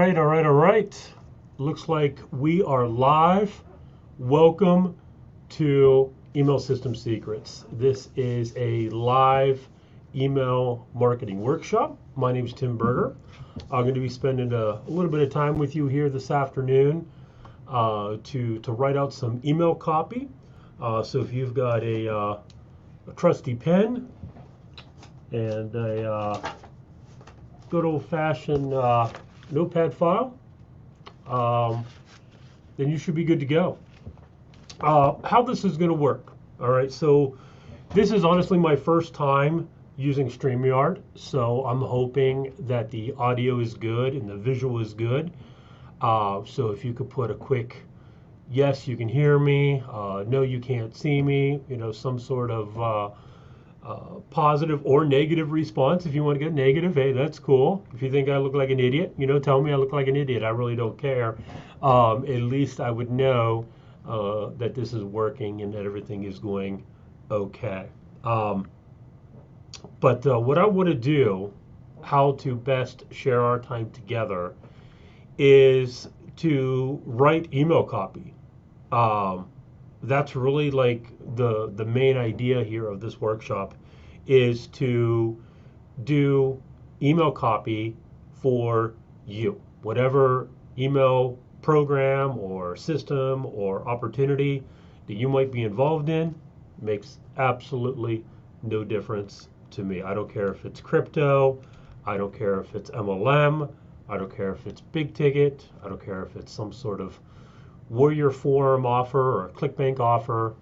All right. Looks like we are live. Welcome to Email System Secrets. This is a live email marketing workshop. My name is Tim Berger. I'm going to be spending a little bit of time with you here this afternoon to write out some email copy. So if you've got a trusty pen and a good old-fashioned notepad file, then you should be good to go. How this is going to work. All right, so this is honestly my first time using StreamYard, so I'm hoping that the audio is good and the visual is good. So if you could put a quick yes, you can hear me, no, you can't see me, some sort of positive or negative response. If you want to get negative, hey, that's cool. If you think I look like an idiot, tell me I look like an idiot. I really don't care. At least I would know that this is working and that everything is going okay. But what I want to do, how to best share our time together, is to write email copy. That's really like the main idea here of this workshop, is to do email copy for you. Whatever email program or system or opportunity that you might be involved in makes absolutely no difference to me. I don't care if it's crypto, I don't care if it's MLM, I don't care if it's big ticket, I don't care if it's some sort of Warrior Forum offer or a ClickBank offer.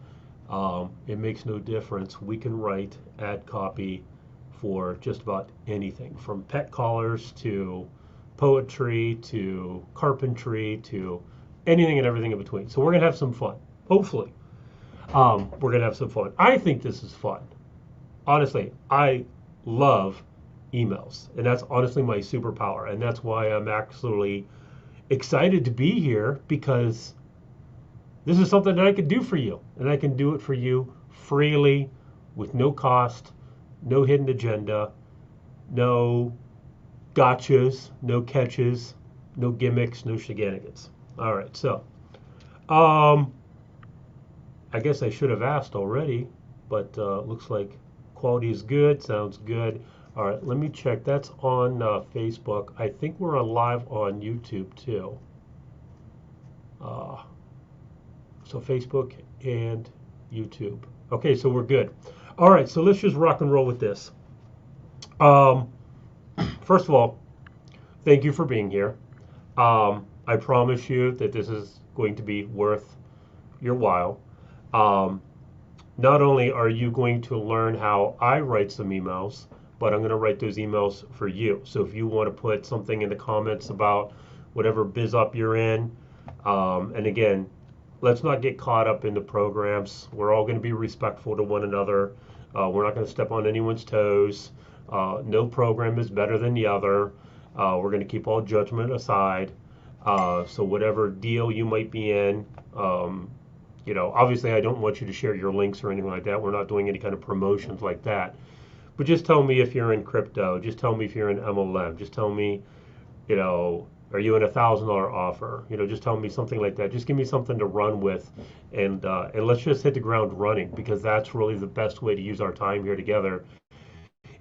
It makes no difference. We can write ad copy for just about anything, from pet collars to poetry to carpentry to anything and everything in between. So we're gonna have some fun. Hopefully, we're gonna have some fun. I think this is fun. Honestly, I love emails, and that's honestly my superpower, and that's why I'm actually excited to be here, because this is something that I can do for you, and I can do it for you freely with no cost, no hidden agenda, no gotchas, no catches, no gimmicks, no shenanigans. All right, so I guess I should have asked already, but looks like quality is good, sounds good. All right, let me check. That's on Facebook. I think we're on live on YouTube too. So Facebook and YouTube. Okay, so we're good. All right, so let's just rock and roll with this. First of all, thank you for being here. I promise you that this is going to be worth your while. Not only are you going to learn how I write some emails, but I'm going to write those emails for you. So if you want to put something in the comments about whatever biz up you're in, and again, let's not get caught up in the programs. We're all going to be respectful to one another. We're not going to step on anyone's toes. No program is better than the other. We're going to keep all judgment aside. So whatever deal you might be in, obviously I don't want you to share your links or anything like that. We're not doing any kind of promotions like that. But just tell me if you're in crypto. Just tell me if you're in MLM. Just tell me, are you in $1,000 offer? Just tell me something like that. Just give me something to run with, and let's just hit the ground running, because that's really the best way to use our time here together,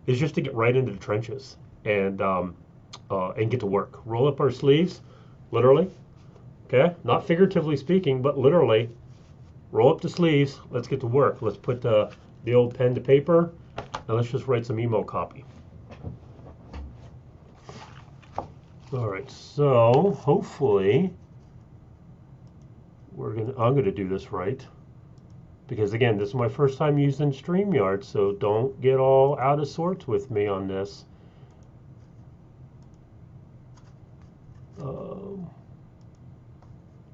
is just to get right into the trenches and get to work. Roll up our sleeves, literally. Okay, not figuratively speaking, but literally. Roll up the sleeves. Let's get to work. Let's put the old pen to paper, and let's just write some email copy. All right, so hopefully I'm gonna do this right, because again, this is my first time using StreamYard, so don't get all out of sorts with me on this. All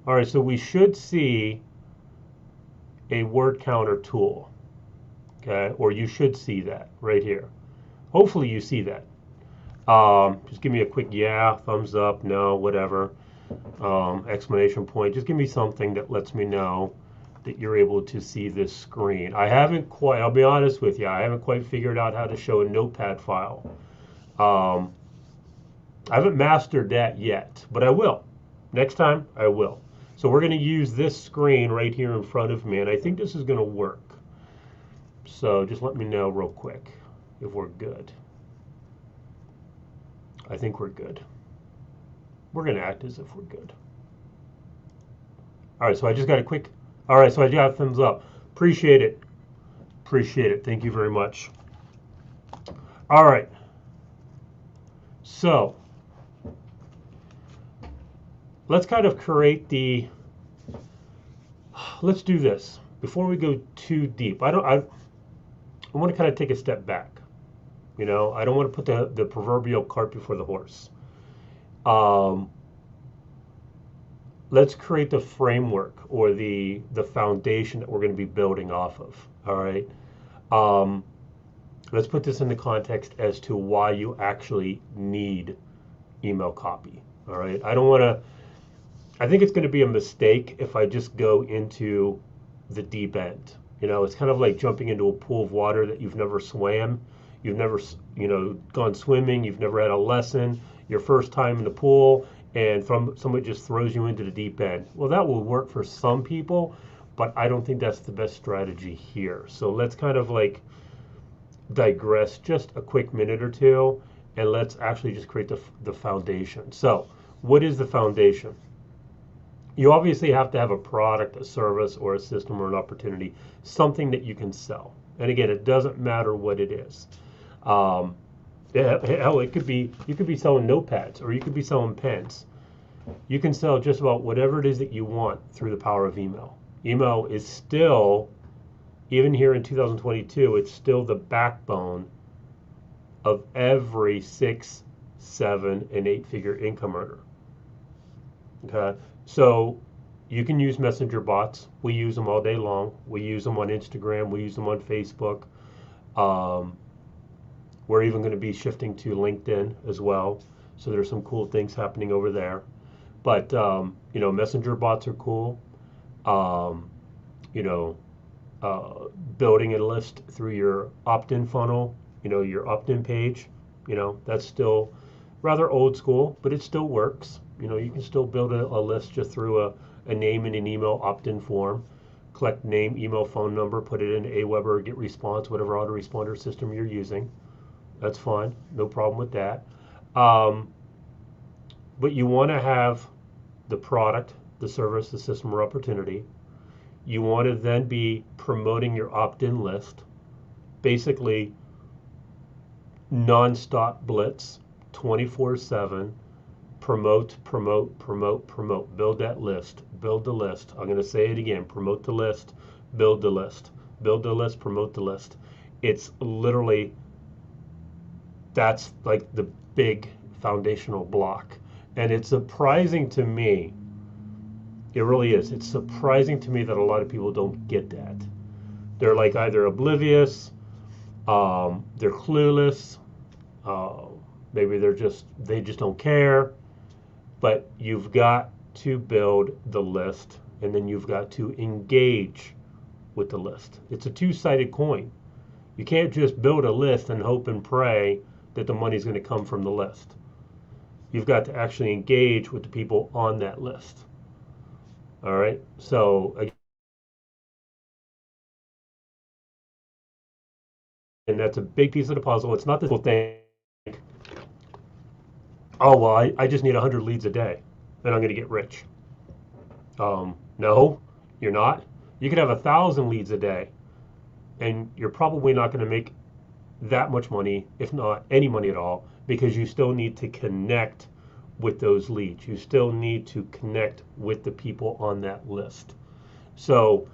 right, so we should see a word counter tool, okay? Or you should see that right here. Hopefully you see that. Just give me a quick yeah, thumbs up, no, whatever, exclamation point. Just give me something that lets me know that you're able to see this screen. I'll be honest with you, I haven't quite figured out how to show a notepad file. I haven't mastered that yet, but I will. Next time, I will. So we're going to use this screen right here in front of me, and I think this is going to work. So just let me know real quick if we're good. I think we're good. We're going to act as if we're good. All right, so I just got a quick. All right, so I got a thumbs up. Appreciate it. Appreciate it. Thank you very much. All right. So let's kind of create the. Let's do this before we go too deep. I want to kind of take a step back. You know, I don't want to put the proverbial cart before the horse. Let's create the framework or the foundation that we're going to be building off of. All right. Let's put this into context as to why you actually need email copy. All right. I think it's going to be a mistake if I just go into the deep end. You know, it's kind of like jumping into a pool of water that you've never swam. You've never, gone swimming. You've never had a lesson. Your first time in the pool, and somebody just throws you into the deep end. Well, that will work for some people, but I don't think that's the best strategy here. So let's kind of like digress just a quick minute or two, and let's actually just create the foundation. So what is the foundation? You obviously have to have a product, a service, or a system, or an opportunity, something that you can sell. And again, it doesn't matter what it is. Hell, you could be selling notepads, or you could be selling pens. You can sell just about whatever it is that you want through the power of email. Email is still, even here in 2022, it's still the backbone of every 6, 7, and 8-figure income earner. Okay, so you can use messenger bots. We use them all day long. We use them on Instagram. We use them on Facebook. We're even going to be shifting to LinkedIn as well. So there's some cool things happening over there. But messenger bots are cool. Building a list through your opt-in funnel, your opt-in page, that's still rather old school, but it still works. You can still build a list just through a name and an email opt-in form. Collect name, email, phone number, put it in Aweber or GetResponse, whatever autoresponder system you're using. That's fine, no problem with that. But you want to have the product, the service, the system, or opportunity. You want to then be promoting your opt-in list. Basically, non-stop blitz, 24/7. Promote, promote, promote, promote. Build that list. Build the list. I'm going to say it again. Promote the list. Build the list. Build the list. Promote the list. It's literally, that's like the big foundational block. And it's surprising to me. It really is. It's surprising to me that a lot of people don't get that. They're like either oblivious, they're clueless, maybe they just don't care. But you've got to build the list, and then you've got to engage with the list. It's a two-sided coin. You can't just build a list and hope and pray that the money's going to come from the list. You've got to actually engage with the people on that list. All right. So again, that's a big piece of the puzzle. It's not this whole thing. Oh, well, I just need 100 leads a day, and I'm going to get rich. No, you're not. You could have 1,000 leads a day, and you're probably not going to make that much money, if not any money at all, because you still need to connect with those leads. You still need to connect with the people on that list. So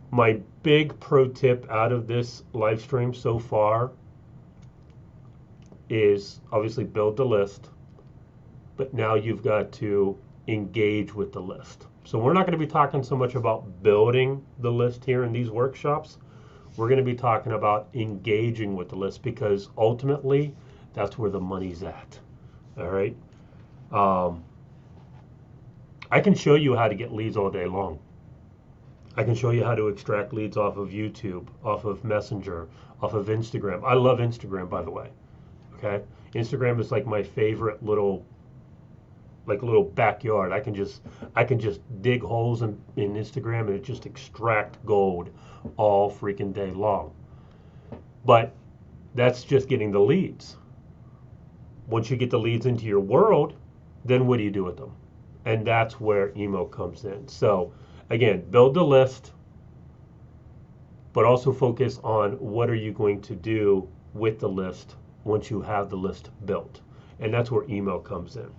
my big pro tip out of this live stream so far is obviously build the list, but now you've got to engage with the list. So we're not going to be talking so much about building the list here in these workshops. We're going to be talking about engaging with the list, because ultimately that's where the money's at. All right. I can show you how to get leads all day long. I can show you how to extract leads off of YouTube, off of Messenger, off of Instagram. I love Instagram, by the way. Okay. Instagram is like my favorite little backyard. I can just dig holes in Instagram and it just extract gold all freaking day long. But that's just getting the leads. Once you get the leads into your world, then what do you do with them? And that's where email comes in. So again, build the list, but also focus on what are you going to do with the list once you have the list built. And that's where email comes in.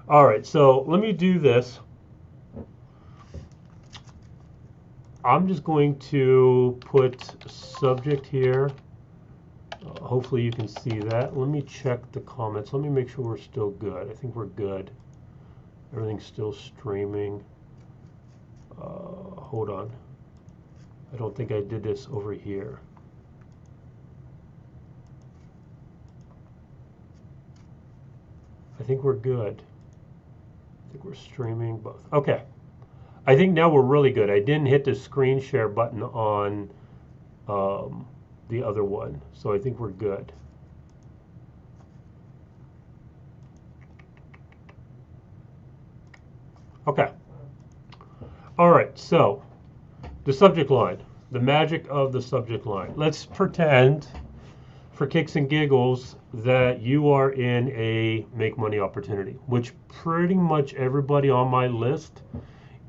All right, so let me do this. I'm just going to put subject here. Hopefully you can see that. Let me check the comments. Let me make sure we're still good. I think we're good. Everything's still streaming. Hold on. I don't think I did this over here. I think we're good. I think we're streaming both. Okay. I think now we're really good. I didn't hit the screen share button on the other one, so I think we're good. Okay. All right, so the subject line, the magic of the subject line. Let's pretend, for kicks and giggles, that you are in a make money opportunity, which pretty much everybody on my list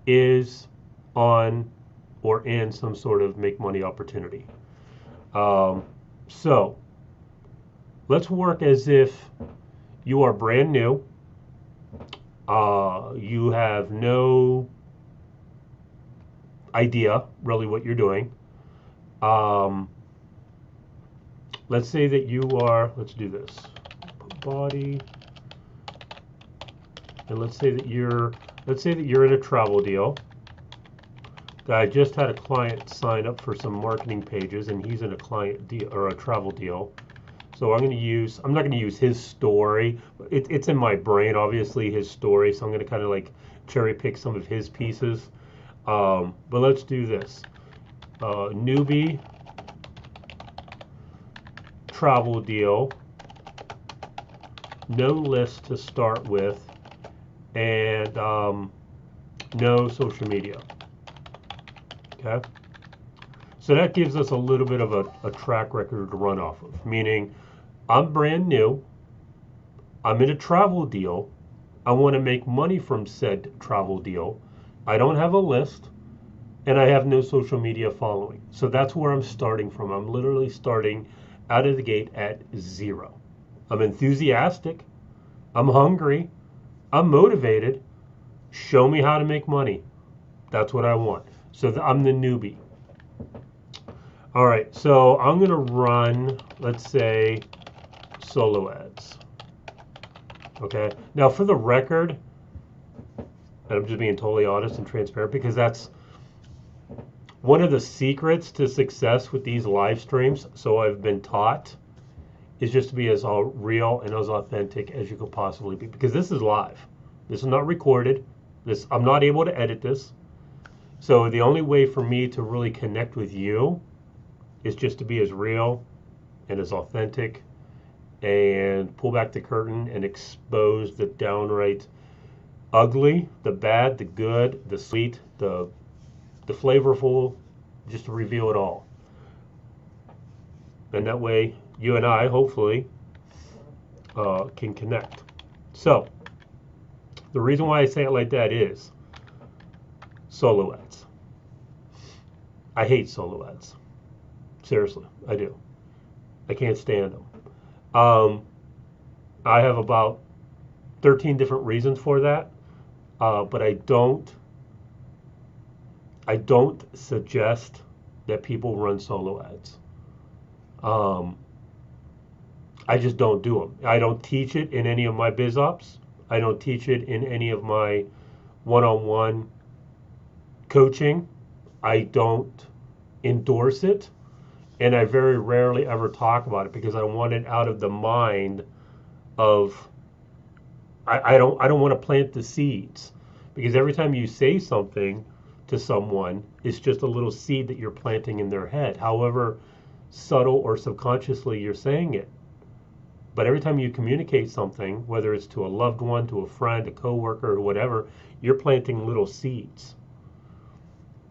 is on or in some sort of make money opportunity. So let's work as if you are brand new. You have no idea really what you're doing. Let's say that you are, let's do this, body, and let's say that you're in a travel deal. I just had a client sign up for some marketing pages, and he's in a client deal or a travel deal. So I'm not going to use his story. It's in my brain, obviously, his story. So I'm going to kind of like cherry pick some of his pieces. But let's do this. Newbie, travel deal, no list to start with, and no social media. Okay, so that gives us a little bit of a track record to run off of, meaning I'm brand new, I'm in a travel deal, I want to make money from said travel deal, I don't have a list, and I have no social media following. So that's where I'm starting from. I'm literally starting out of the gate at 0. I'm enthusiastic, I'm hungry, I'm motivated. Show me how to make money. That's what I want. So I'm the newbie. All right, so I'm going to run, let's say, solo ads. Okay, now for the record, and I'm just being totally honest and transparent, because that's one of the secrets to success with these live streams, so I've been taught, is just to be as real and as authentic as you could possibly be, because this is live. This is not recorded. I'm not able to edit this. So the only way for me to really connect with you is just to be as real and as authentic and pull back the curtain and expose the downright ugly, the bad, the good, the sweet, the flavorful, just to reveal it all. And that way you and I hopefully can connect. So the reason why I say it like that is solo ads. I hate solo ads. Seriously, I do. I can't stand them. I have about 13 different reasons for that, but I don't suggest that people run solo ads. I just don't do them. I don't teach it in any of my biz ops. I don't teach it in any of my one-on-one coaching. I don't endorse it, and I very rarely ever talk about it because I want it out of the mind of I don't want to plant the seeds, because every time you say something to someone, it's just a little seed that you're planting in their head, however subtle or subconsciously you're saying it. But every time you communicate something, whether it's to a loved one, to a friend, a coworker, or whatever, you're planting little seeds.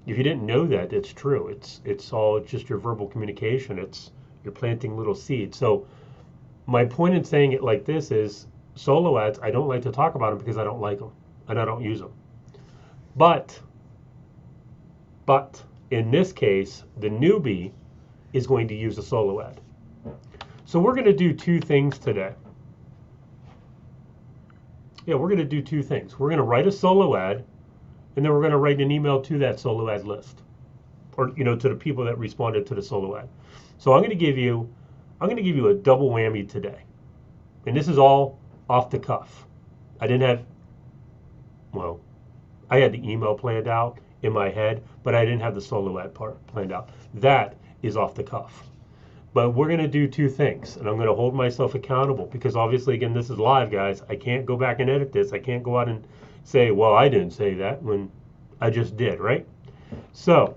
If you didn't know that, it's true. It's all just your verbal communication. It's you're planting little seeds. So my point in saying it like this is solo ads, I don't like to talk about them because I don't like them and I don't use them. But in this case, the newbie is going to use a solo ad. So we're going to do two things today. Yeah, we're going to do two things. We're going to write a solo ad, and then we're going to write an email to that solo ad list, or to the people that responded to the solo ad. So I'm going to give you a double whammy today, and this is all off the cuff. I had the email planned out in my head, but I didn't have the solo ad part planned out. That is off the cuff. But we're going to do two things, and I'm going to hold myself accountable because obviously, again, this is live, guys. I can't go back and edit this. I can't go out and say, well, I didn't say that when I just did, right? So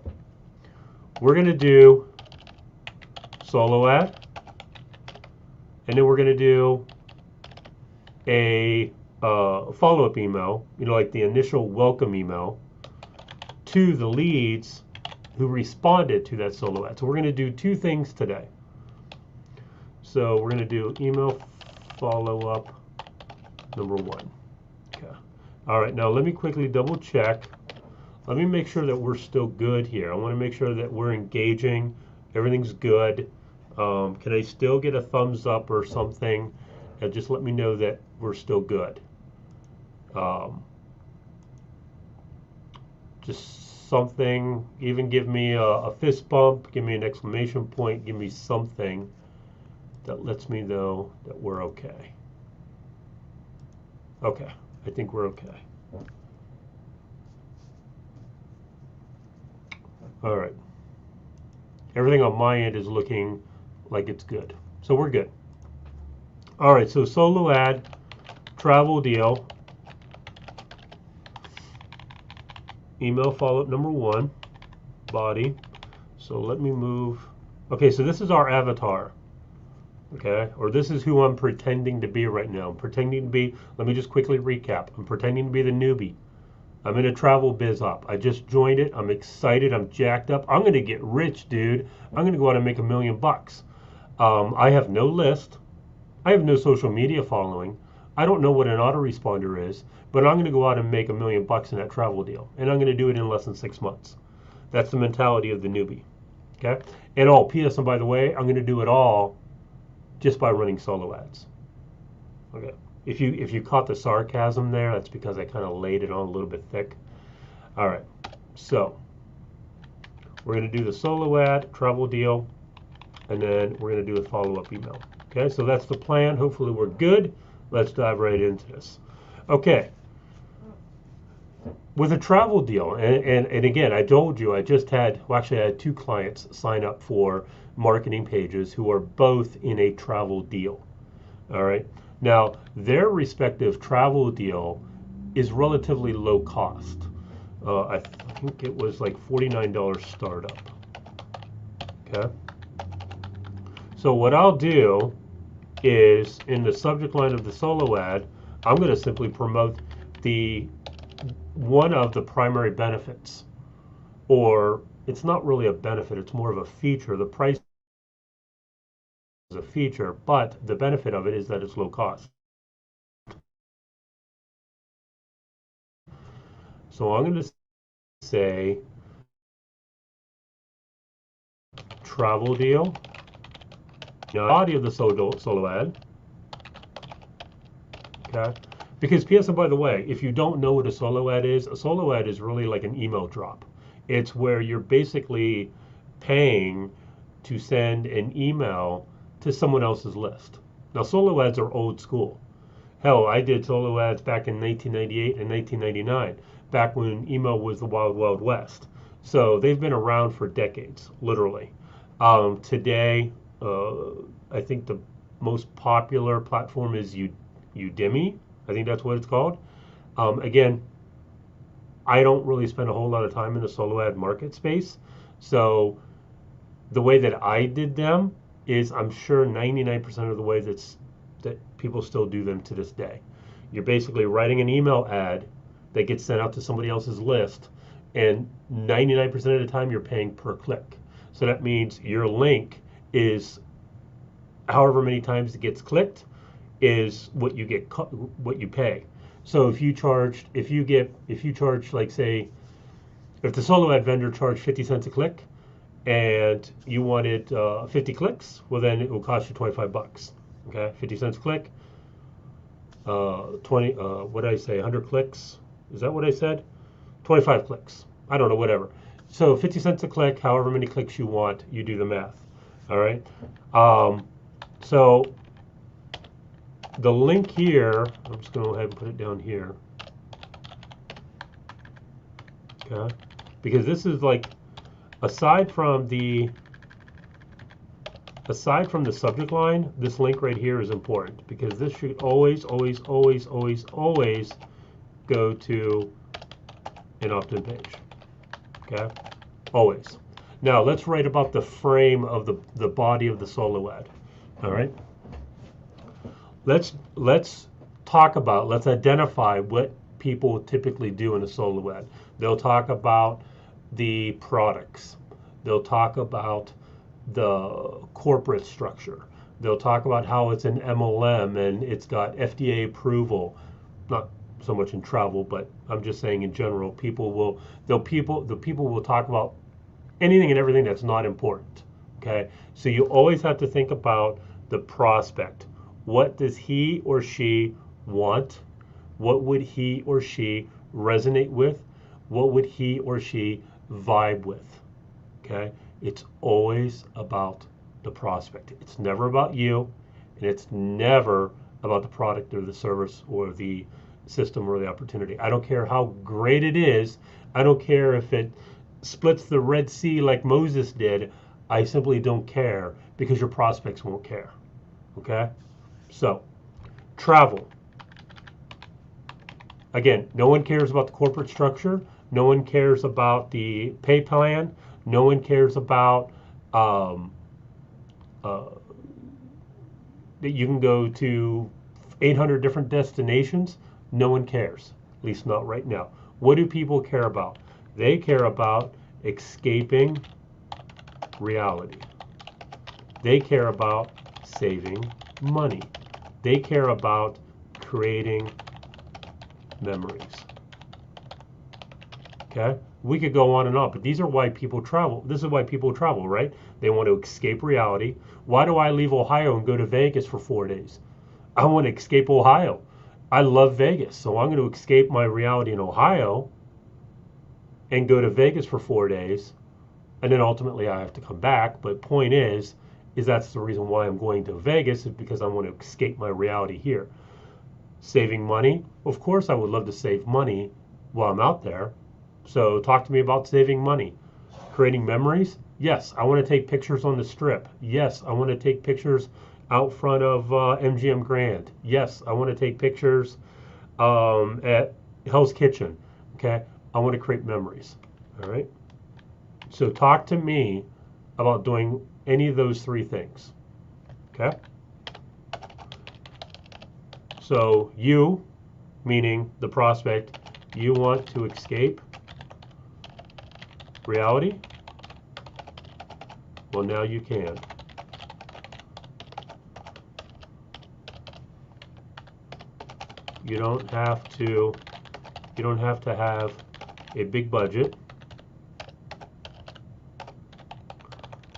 we're going to do solo ad, and then we're going to do a follow-up email, like the initial welcome email to the leads who responded to that solo ad. So we're going to do two things today. So we're going to do email follow-up number 1. Okay. All right, now let me quickly double check. Let me make sure that we're still good here. I want to make sure that we're engaging. Everything's good. Can I still get a thumbs up or something? And just let me know that we're still good. Just something, even give me a fist bump, give me an exclamation point, give me something that lets me know that we're okay. Okay, I think we're okay. All right. Everything on my end is looking like it's good. So we're good. All right, so solo ad, travel deal, email follow-up number 1, body. So let me move. Okay, so this is our avatar. Okay, or this is who I'm pretending to be right now. I'm pretending to be, let me just quickly recap. I'm pretending to be the newbie. I'm in a travel biz op. I just joined it. I'm excited. I'm jacked up. I'm going to get rich, dude. I'm going to go out and make $1 million bucks. I have no list. I have no social media following. I don't know what an autoresponder is, but I'm going to go out and make $1 million bucks in that travel deal. And I'm going to do it in less than 6 months. That's the mentality of the newbie. Okay? And P.S. and by the way, I'm going to do it all just by running solo ads. Okay. If you caught the sarcasm there, that's because I kind of laid it on a little bit thick. All right. So we're going to do the solo ad, travel deal, and then we're going to do a follow-up email. Okay, so that's the plan. Hopefully we're good. Let's dive right into this. Okay. With a travel deal, and again, I told you I had 2 clients sign up for marketing pages who are both in a travel deal. All right. Now, their respective travel deal is relatively low cost. I think it was like $49 startup. Okay. So what I'll do is in the subject line of the solo ad, I'm going to simply promote one of the primary benefits, or it's not really a benefit, it's more of a feature. The price is a feature, but the benefit of it is that it's low cost. So I'm going to say travel deal. Now, body of the solo ad. Okay. Because P.S. and by the way, if you don't know what a solo ad is really like an email drop. It's where you're basically paying to send an email to someone else's list. Now, solo ads are old school. Hell, I did solo ads back in 1998 and 1999, back when email was the wild, wild west. So they've been around for decades, literally. Today, I think the most popular platform is Udemy. I think that's what it's called. Again, I don't really spend a whole lot of time in the solo ad market space. So the way that I did them is I'm sure 99% of the way that's that people still do them to this day. You're basically writing an email ad that gets sent out to somebody else's list, and 99% of the time you're paying per click. So that means your link is however many times it gets clicked is what you get, what you pay. So if you charge, like, say, if the solo ad vendor charged 50 cents a click and you wanted 50 clicks, well, then it will cost you 25 bucks. Okay, 50 cents a click, 20, what did I say, 100 clicks? Is that what I said? 25 clicks. I don't know, whatever. So 50 cents a click, however many clicks you want, you do the math. All right. So the link here, I'm just going to go ahead and put it down here. Okay. Because this is like, aside from the subject line, this link right here is important, because this should always go to an opt-in page. Okay, always. Now let's write about the frame of the body of the solo ad. All right. Let's identify what people typically do in a solo ad. They'll talk about the products. They'll talk about the corporate structure. They'll talk about how it's an MLM and it's got FDA approval. Not so much in travel, but I'm just saying in general, the people will talk about anything and everything that's not important. Okay, so you always have to think about the prospect. What does he or she want? What would he or she resonate with? What would he or she vibe with? Okay, it's always about the prospect. It's never about you, and it's never about the product or the service or the system or the opportunity. I don't care how great it is. I don't care if it splits the Red Sea like Moses did. I simply don't care, because your prospects won't care. Okay? So, travel. Again, no one cares about the corporate structure. No one cares about the pay plan. No one cares about that you can go to 800 different destinations. No one cares, at least not right now. What do people care about? They care about escaping reality. They care about saving money. They care about creating memories. Okay? We could go on and on, but these are why people travel. This is why people travel, right? They want to escape reality. Why do I leave Ohio and go to Vegas for 4 days? I want to escape Ohio. I love Vegas, so I'm going to escape my reality in Ohio and go to Vegas for 4 days, and then ultimately I have to come back. But point is that's the reason why I'm going to Vegas, is because I want to escape my reality here. Saving money? Of course I would love to save money while I'm out there. So talk to me about saving money. Creating memories? Yes, I want to take pictures on the Strip. Yes, I want to take pictures out front of MGM Grand. Yes, I want to take pictures at Hell's Kitchen. Okay, I want to create memories. All right. So talk to me about doing any of those three things. Okay. So you, meaning the prospect, you want to escape reality? Well, now you can. You don't have to have a big budget.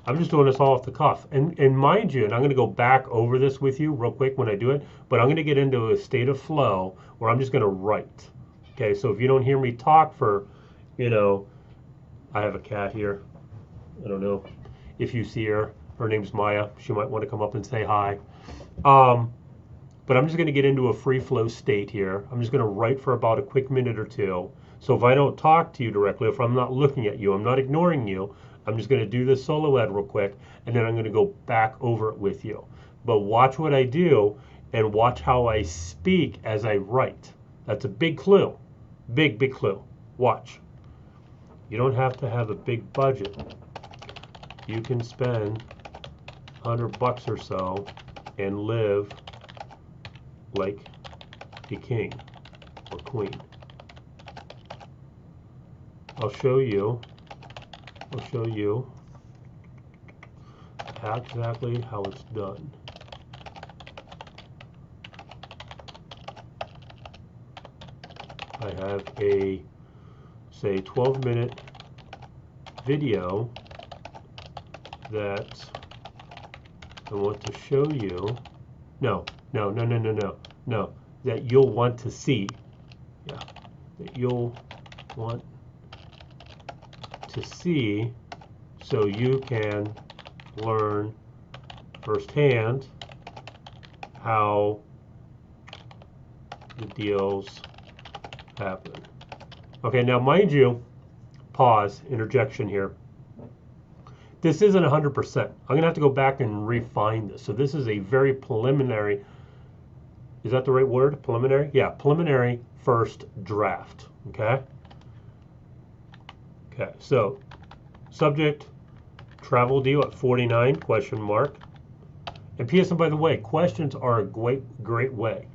I'm just doing this all off the cuff. And mind you, and I'm going to go back over this with you real quick when I do it, but I'm going to get into a state of flow where I'm just going to write. Okay, so if you don't hear me talk for, I have a cat here. I don't know if you see her. Her name's Maya. She might want to come up and say hi. But I'm just going to get into a free flow state here. I'm just going to write for about a quick minute or two. So if I don't talk to you directly, if I'm not looking at you, I'm not ignoring you, I'm just going to do this solo ad real quick, and then I'm going to go back over it with you. But watch what I do and watch how I speak as I write. That's a big clue. Big clue. Watch. You don't have to have a big budget. You can spend $100 or so and live like a king or queen. I'll show you exactly how it's done. I have a, say, 12-minute video that I want to show you. No, that you'll want to see. Yeah, that you'll want to see so you can learn firsthand how the deals happen. Okay, now mind you, pause, interjection here. This isn't 100%. I'm going to have to go back and refine this. So this is a very preliminary, is that the right word? Preliminary? Yeah, preliminary first draft. Okay? Okay, so subject, travel deal at 49, question mark. And P.S. and by the way, questions are a great way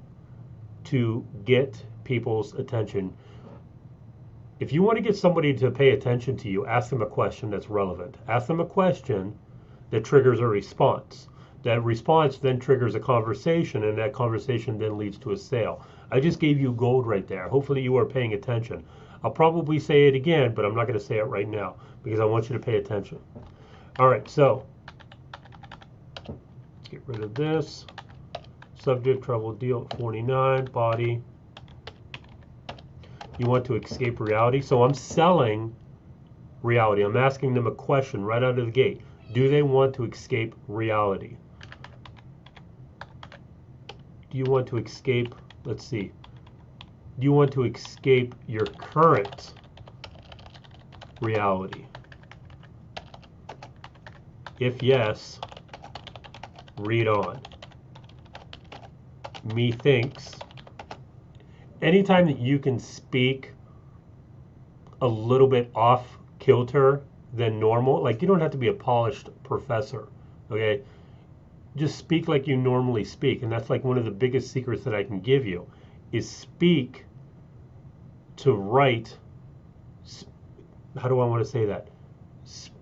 to get people's attention. If you want to get somebody to pay attention to you, ask them a question that's relevant. Ask them a question that triggers a response. That response then triggers a conversation, and that conversation then leads to a sale. I just gave you gold right there. Hopefully you are paying attention. I'll probably say it again, but I'm not going to say it right now because I want you to pay attention. All right, so let's get rid of this. Subject, travel deal at 49, body. You want to escape reality. So I'm selling reality. I'm asking them a question right out of the gate. Do they want to escape reality? Do you want to escape, let's see. Do you want to escape your current reality? If yes, read on. Methinks. Anytime that you can speak a little bit off kilter than normal, like you don't have to be a polished professor, okay? Just speak like you normally speak. And that's like one of the biggest secrets that I can give you is speak to write. How do I want to say that?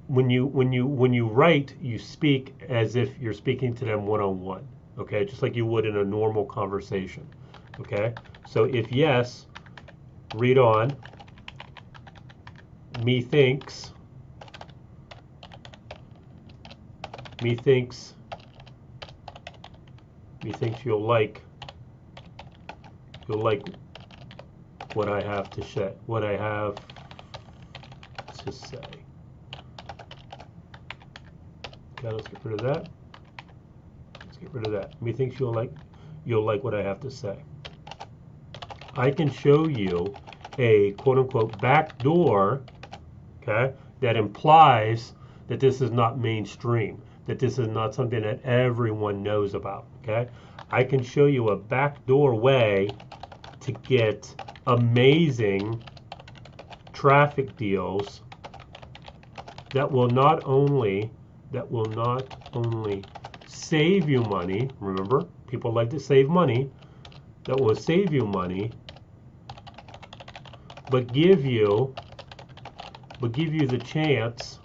When you write, you speak as if you're speaking to them one-on-one, okay? Just like you would in a normal conversation, okay? So if yes, read on. Methinks you'll like what I have to say. Okay, let's get rid of that. Methinks you'll like what I have to say. I can show you a quote-unquote back door, okay, that implies that this is not mainstream, that this is not something that everyone knows about, okay? I can show you a backdoor way to get amazing traffic deals that will not only save you money, remember, people like to save money, that will save you money, but give you the chance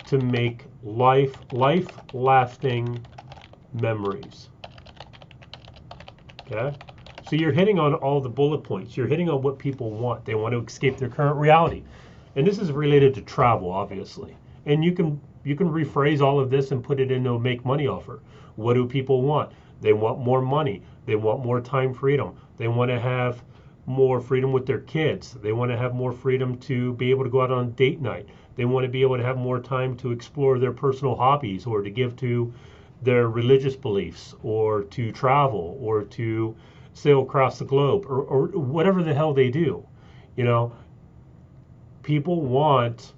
to make life-lasting memories. Okay? So you're hitting on all the bullet points. You're hitting on what people want. They want to escape their current reality. And this is related to travel, obviously. And you can rephrase all of this and put it into a make money offer. What do people want? They want more money. They want more time freedom. They want to have more freedom with their kids. They want to have more freedom to be able to go out on date night. They want to be able to have more time to explore their personal hobbies or to give to their religious beliefs or to travel or to sail across the globe or whatever the hell they do. You know, people want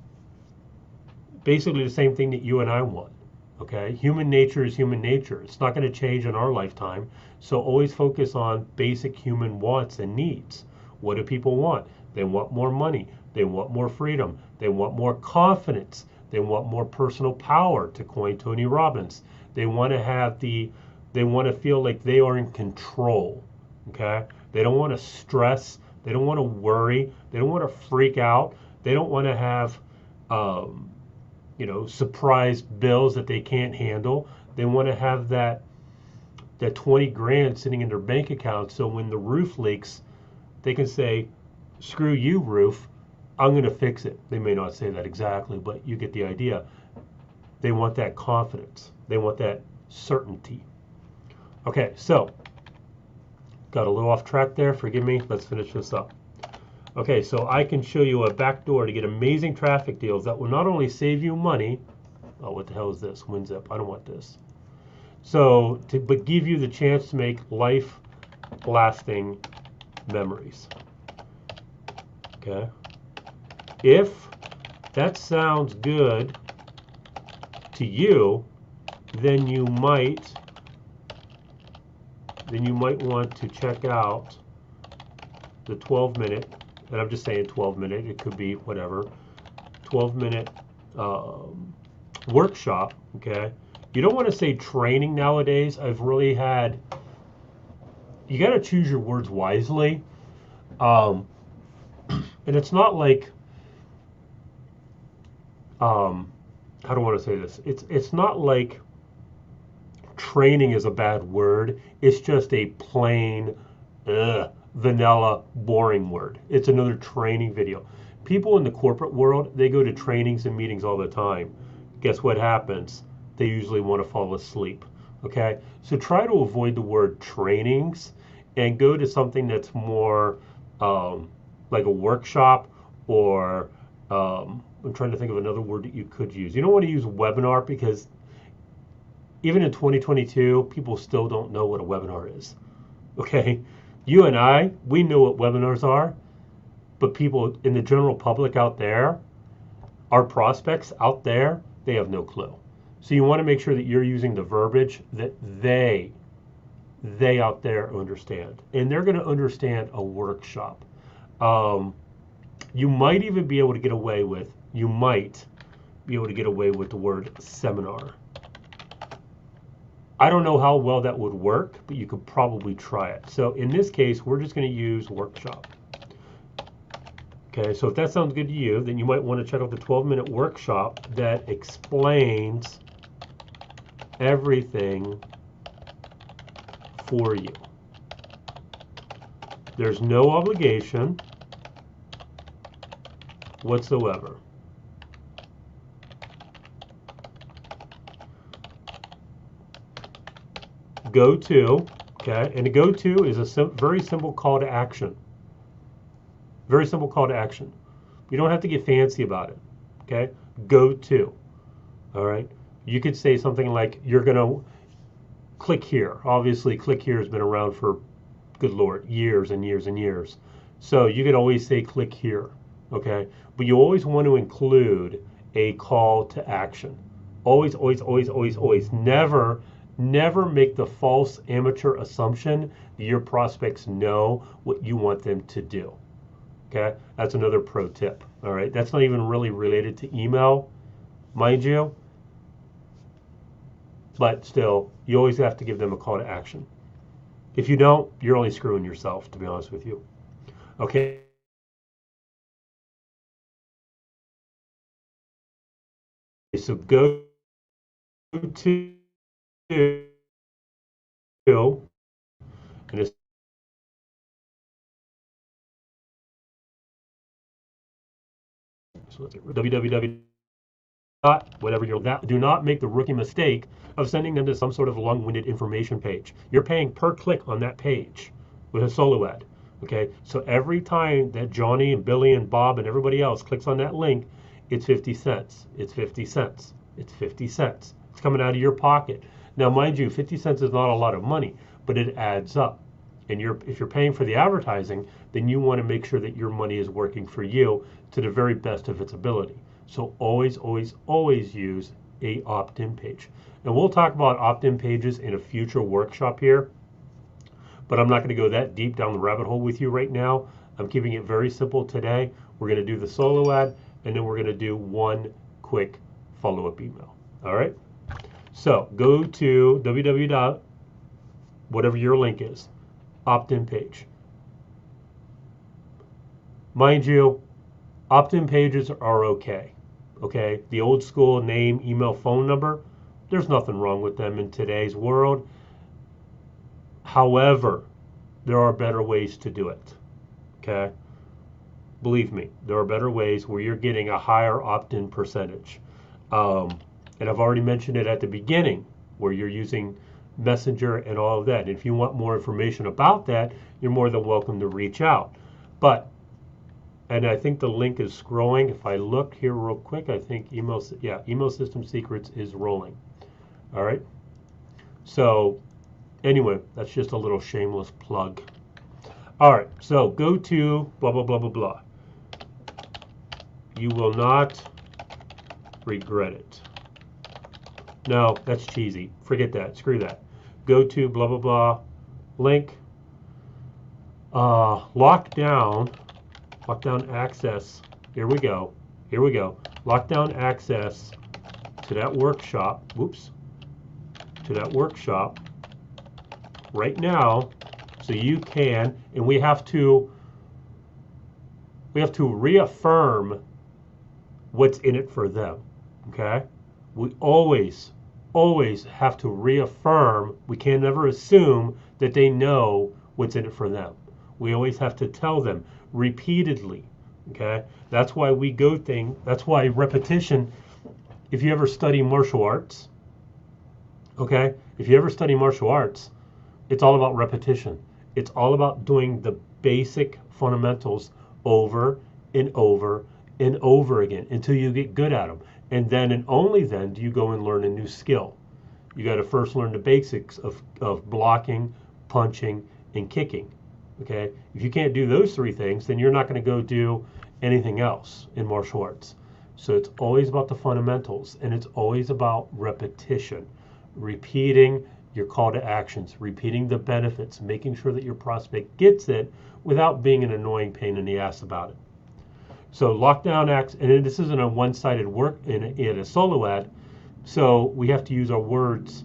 basically the same thing that you and I want. Okay, human nature is human nature. It's not going to change in our lifetime. So always focus on basic human wants and needs. What do people want? They want more money. They want more freedom. They want more confidence. They want more personal power, to coin Tony Robbins. They want to have they want to feel like they are in control. Okay? They don't want to stress. They don't want to worry. They don't want to freak out. They don't want to have, surprise bills that they can't handle. They want to have that 20 grand sitting in their bank account, so when the roof leaks, they can say, screw you, roof, I'm going to fix it. They may not say that exactly, but you get the idea. They want that confidence. They want that certainty. Okay, so got a little off track there. Forgive me. Let's finish this up. Okay, so I can show you a back door to get amazing traffic deals that will not only save you money. Oh, what the hell is this? WinZip. I don't want this. But give you the chance to make life-lasting memories. Okay. If that sounds good to you, then you might want to check out the 12-minute, and I'm just saying 12-minute, it could be whatever, 12-minute workshop, okay? You don't want to say training nowadays. You got to choose your words wisely. And it's not like, how do I want to say this? It's not like training is a bad word. It's just a plain, vanilla, boring word. It's another training video. People in the corporate world, they go to trainings and meetings all the time. Guess what happens? They usually want to fall asleep. Okay? So try to avoid the word trainings and go to something that's more like a workshop, or I'm trying to think of another word that you could use. You don't want to use webinar, because even in 2022, people still don't know what a webinar is. Okay? You and I, we know what webinars are, but people in the general public out there, our prospects out there, they have no clue. So you want to make sure that you're using the verbiage that they out there understand. And they're going to understand a workshop. You might even be able to get away with, the word seminar. I don't know how well that would work, but you could probably try it. So in this case, we're just going to use workshop. Okay, so if that sounds good to you, then you might want to check out the 12-minute workshop that explains everything for you. There's no obligation whatsoever. Go to, okay, and a go to is a very simple call to action. Very simple call to action. You don't have to get fancy about it, okay? Go to, all right? You could say something like, you're going to click here. Obviously, click here has been around for, good Lord, years and years and years. So you could always say click here, okay? But you always want to include a call to action. Always, always, always, always, always. Never make the false amateur assumption that your prospects know what you want them to do. Okay, that's another pro tip. All right, that's not even really related to email, mind you, but still, you always have to give them a call to action. If you don't, you're only screwing yourself, to be honest with you. Okay. So go to, and it's www. Whatever you're that, do not make the rookie mistake of sending them to some sort of long-winded information page. You're paying per click on that page with a solo ad. Okay, so every time that Johnny and Billy and Bob and everybody else clicks on that link, it's 50 cents. It's 50 cents. It's 50 cents. It's coming out of your pocket. Now, mind you, 50 cents is not a lot of money, but it adds up. And if you're paying for the advertising, then you want to make sure that your money is working for you to the very best of its ability. So always, always, always use a opt-in page. And we'll talk about opt-in pages in a future workshop here, but I'm not going to go that deep down the rabbit hole with you right now. I'm keeping it very simple today. We're going to do the solo ad, and then we're going to do one quick follow-up email. All right? So go to www. Whatever your link is, opt-in page. Mind you, opt-in pages are okay. Okay, the old school name, email, phone number, there's nothing wrong with them in today's world. However, there are better ways to do it. Okay, believe me, there are better ways where you're getting a higher opt-in percentage. And I've already mentioned it at the beginning, where you're using Messenger and all of that. And if you want more information about that, you're more than welcome to reach out. But, and I think the link is scrolling. If I look here real quick, I think email system secrets is rolling. All right. So anyway, that's just a little shameless plug. All right. So go to blah, blah, blah, blah, blah. You will not regret it. No, that's cheesy. Forget that. Screw that. Go to blah, blah, blah, link, lockdown access. Here we go. Lockdown access to that workshop. Whoops. To that workshop right now, so you can, and we have to reaffirm what's in it for them. Okay? We always have to reaffirm. We can never assume that they know what's in it for them. We always have to tell them repeatedly. Okay, that's why that's why repetition. If you ever study martial arts, okay, it's all about repetition. It's all about doing the basic fundamentals over and over and over again until you get good at them. And then and only then do you go and learn a new skill. You got to first learn the basics of blocking, punching, and kicking. Okay? If you can't do those three things, then you're not going to go do anything else in martial arts. So it's always about the fundamentals, and it's always about repetition, repeating your call to actions, repeating the benefits, making sure that your prospect gets it without being an annoying pain in the ass about it. So lockdown acts, and this isn't a one-sided work in a solo ad, so we have to use our words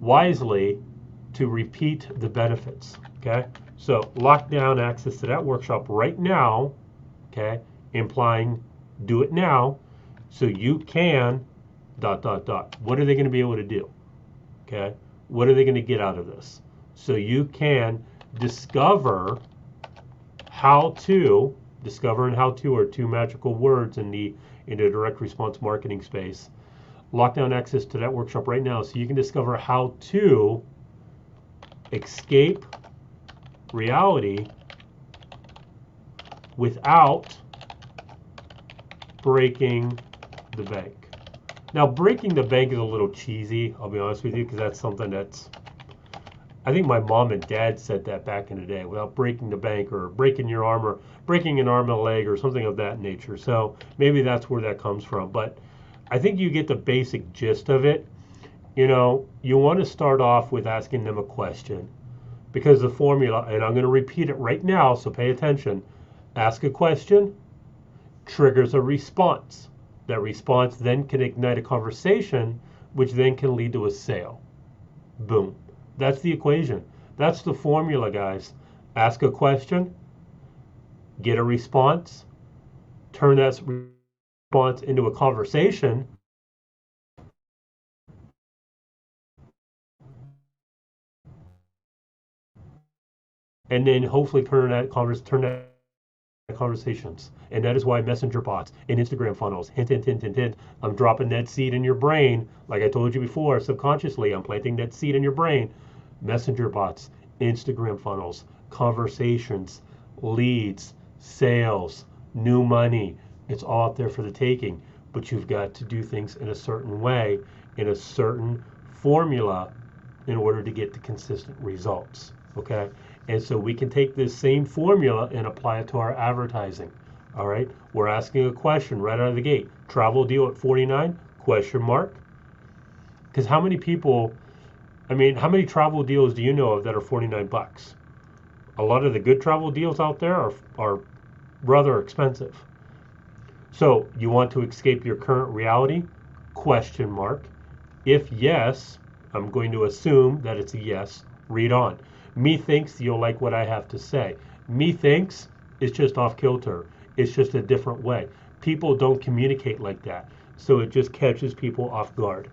wisely to repeat the benefits. Okay, so lockdown access to that workshop right now. Okay, implying do it now, so you can ... What are they going to be able to do? Okay, what are they going to get out of this? So you can discover how to. Discover and how to are two magical words in the direct response marketing space. Lockdown access to that workshop right now, so you can discover how to escape reality without breaking the bank. Now, breaking the bank is a little cheesy, I'll be honest with you, because that's something that's, I think my mom and dad said that back in the day, without breaking the bank or breaking your arm or breaking an arm and a leg or something of that nature. So maybe that's where that comes from. But I think you get the basic gist of it. You know, you want to start off with asking them a question, because the formula, and I'm going to repeat it right now, so pay attention. Ask a question, triggers a response. That response then can ignite a conversation, which then can lead to a sale. Boom. That's the equation. That's the formula, guys. Ask a question, get a response, turn that response into a conversation, and then hopefully turn that conversations. And that is why messenger bots and Instagram funnels, hint, hint, hint, hint, hint. I'm dropping that seed in your brain. Like I told you before, subconsciously, I'm planting that seed in your brain. Messenger bots, Instagram funnels, conversations, leads, sales, new money. It's all out there for the taking. But you've got to do things in a certain way, in a certain formula, in order to get the consistent results. Okay? And so we can take this same formula and apply it to our advertising. All right? We're asking a question right out of the gate. Travel deal at 49? Question mark. Because how many people, I mean, how many travel deals do you know of that are 49 bucks? A lot of the good travel deals out there are rather expensive. So you want to escape your current reality? Question mark. If yes, I'm going to assume that it's a yes. Read on. Methinks you'll like what I have to say. Methinks is just off kilter. It's just a different way. People don't communicate like that. So it just catches people off guard.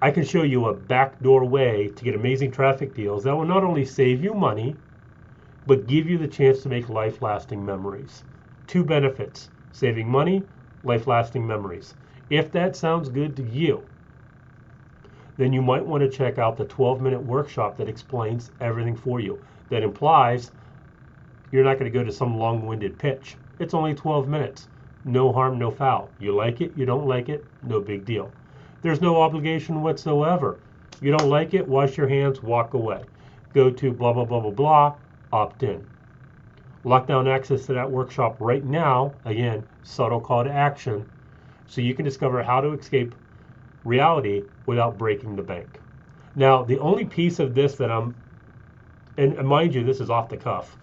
I can show you a backdoor way to get amazing traffic deals that will not only save you money, but give you the chance to make life-lasting memories. Two benefits: saving money, life-lasting memories. If that sounds good to you, then you might want to check out the 12-minute workshop that explains everything for you. That implies you're not going to go to some long-winded pitch. It's only 12 minutes. No harm, no foul. You like it, you don't like it, no big deal. There's no obligation whatsoever. You don't like it, wash your hands, walk away. Go to blah, blah, blah, blah, blah, opt in. Lockdown access to that workshop right now. Again, subtle call to action, so you can discover how to escape reality without breaking the bank. Now, the only piece of this that and mind you, this is off the cuff,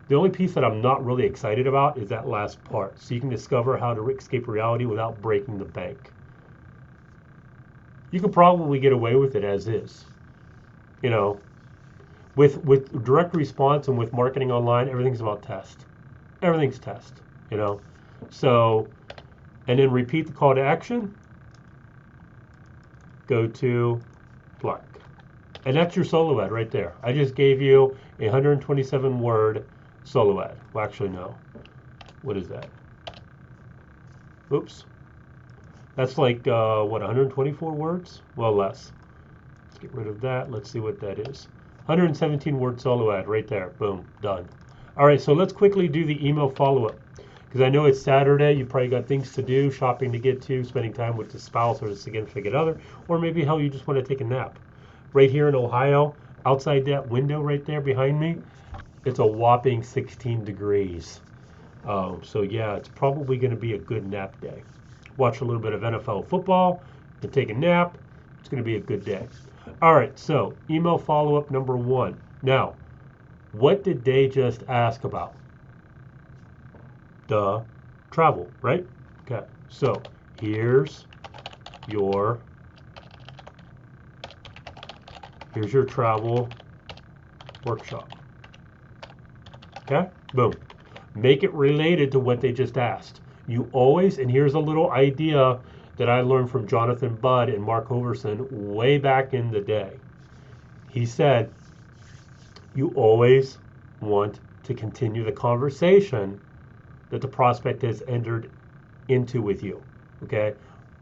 the only piece that I'm not really excited about is that last part. So you can discover how to escape reality without breaking the bank. You can probably get away with it as is. You know, with direct response and with marketing online, everything's about test. Everything's test, you know. So, and then repeat the call to action. Go to blank. And that's your solo ad right there. I just gave you a 127 word solo ad. Well, actually, no. What is that? Oops. That's like, what, 124 words? Well, less. Let's get rid of that. Let's see what that is. 117 word solo ad right there. Boom. Done. All right, so let's quickly do the email follow-up. Because I know it's Saturday. You've probably got things to do, shopping to get to, spending time with the spouse or the significant other, or maybe hell, you just want to take a nap. Right here in Ohio, outside that window right there behind me, it's a whopping 16 degrees. So yeah, it's probably going to be a good nap day. Watch a little bit of NFL football and take a nap. It's going to be a good day. All right, so email follow-up number 1. Now, what did they just ask about? The travel, right? Okay, so here's your travel workshop. Okay, boom. Make it related to what they just asked. You always, and here's a little idea that I learned from Jonathan Budd and Mark Hoverson way back in the day. He said, you always want to continue the conversation that the prospect has entered into with you. Okay?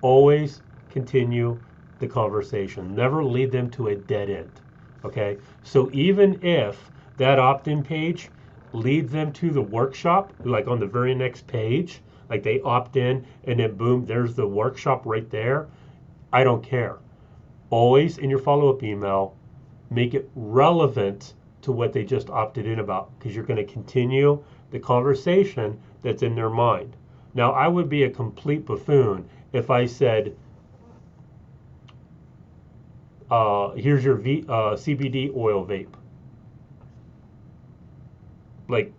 Always continue the conversation. Never lead them to a dead end. Okay? So even if that opt-in page leads them to the workshop, like on the very next page, like they opt in and then boom, there's the workshop right there, I don't care. Always in your follow-up email, make it relevant to what they just opted in about, because you're going to continue the conversation that's in their mind. Now, I would be a complete buffoon if I said, here's your CBD oil vape. Like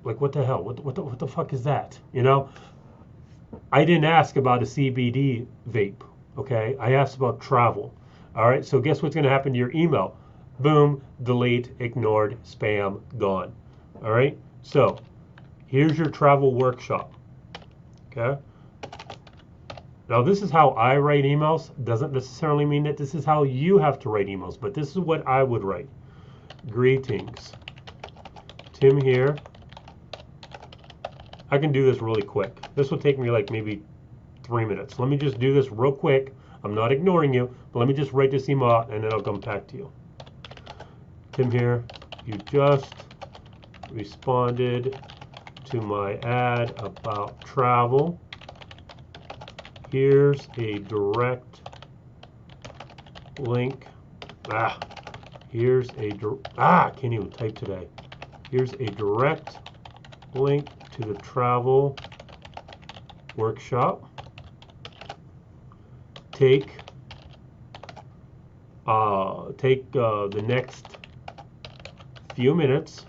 what the hell? What the fuck is that? You know? I didn't ask about a CBD vape, okay? I asked about travel. All right, so guess what's going to happen to your email? Boom, delete, ignored, spam, gone. All right, so here's your travel workshop, okay? Now, this is how I write emails. Doesn't necessarily mean that this is how you have to write emails, but this is what I would write. Greetings. Tim here. I can do this really quick. This will take me like maybe 3 minutes. Let me just do this real quick. I'm not ignoring you, but let me just write this email out and then I'll come back to you. Tim here. You just responded to my ad about travel. Here's a direct link. Here's a I can't even type today. Here's a direct link to the travel workshop. Take the next few minutes.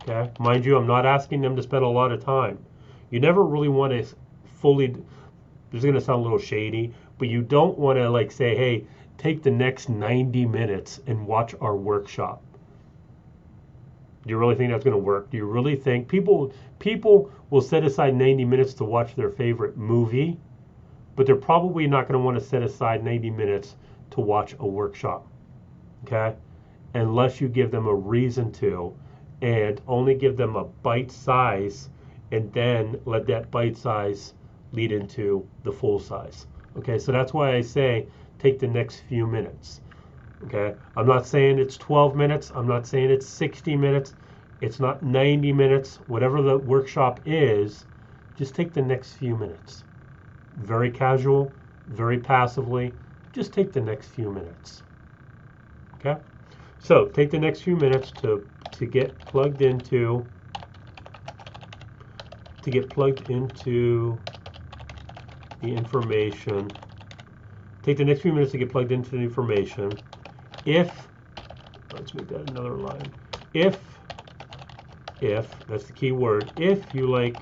Okay, mind you, I'm not asking them to spend a lot of time. You never really want to fully. This is going to sound a little shady, but you don't want to like say, hey, take the next 90 minutes and watch our workshop. Do you really think that's going to work? Do you really think people will set aside 90 minutes to watch their favorite movie, but they're probably not going to want to set aside 90 minutes to watch a workshop, okay? Unless you give them a reason to, and only give them a bite size, and then let that bite size lead into the full size. Okay, so that's why I say take the next few minutes. Okay, I'm not saying it's 12 minutes, I'm not saying it's 60 minutes, it's not 90 minutes, whatever the workshop is, just take the next few minutes. Very casual, very passively, just take the next few minutes. Okay? So take the next few minutes to get plugged into the information. Take the next few minutes to get plugged into the information. If, let's make that another line. If that's the key word, if you like